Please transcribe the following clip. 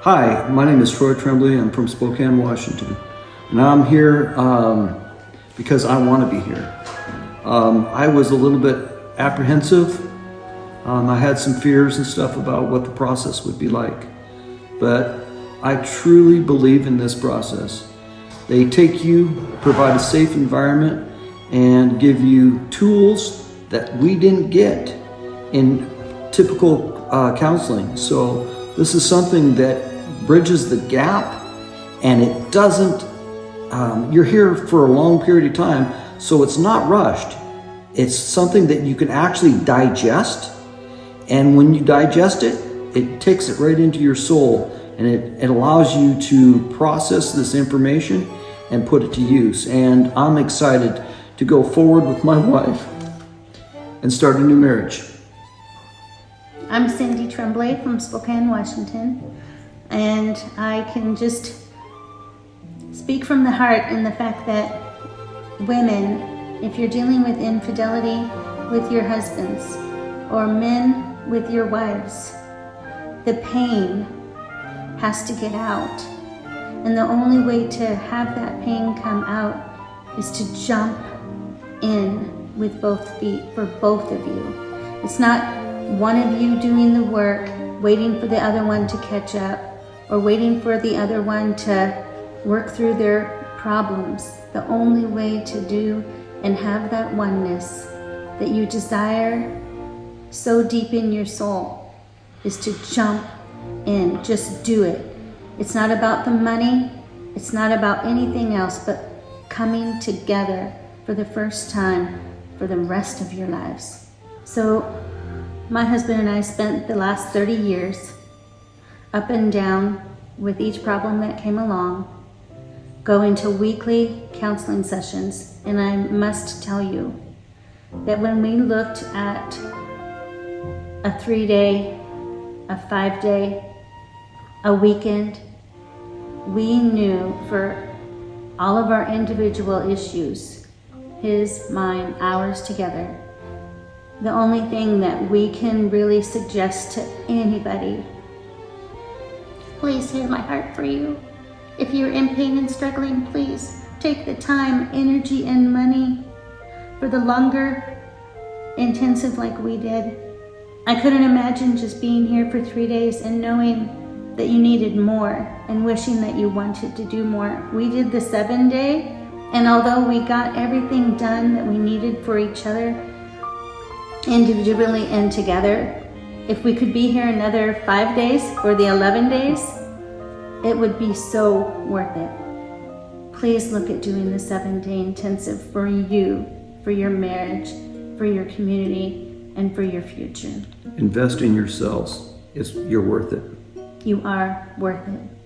Hi, my name is Cyndi Tremblay. I'm from Spokane, Washington. And I'm here because I want to be here. I was a little bit apprehensive. I had some fears and stuff about what the process would be like. But I truly believe in this process. They take you, provide a safe environment, and give you tools that we didn't get in typical counseling. So this is something that bridges the gap, and it doesn't, you're here for a long period of time, so it's not rushed. It's something that you can actually digest, and when you digest it, it takes it right into your soul, and it allows you to process this information and put it to use. And I'm excited to go forward with my wife and start a new marriage. I'm Cyndi Tremblay from Spokane, Washington, and I can just speak from the heart in the fact that women, if you're dealing with infidelity with your husbands, or men with your wives, the pain has to get out. And the only way to have that pain come out is to jump in with both feet for both of you. It's not one of you doing the work, waiting for the other one to catch up, or waiting for the other one to work through their problems. The only way to do and have that oneness that you desire so deep in your soul is to jump in. Just do it. It's not about the money. It's not about anything else but coming together for the first time for the rest of your lives. So my husband and I spent the last 30 years up and down with each problem that came along, going to weekly counseling sessions. And I must tell you that when we looked at a 3-day, a 5-day, a weekend, we knew for all of our individual issues, his, mine, ours together, the only thing that we can really suggest to anybody, please hear my heart for you. If you're in pain and struggling, please take the time, energy, and money for the longer intensive like we did. I couldn't imagine just being here for 3 days and knowing that you needed more and wishing that you wanted to do more. We did the 7-day, and although we got everything done that we needed for each other, individually and together, if we could be here another 5 days or the 11 days, it would be so worth it. Please look at doing the 7-day intensive for you, for your marriage, for your community, and for your future. Invest in yourselves. You're worth it. You are worth it.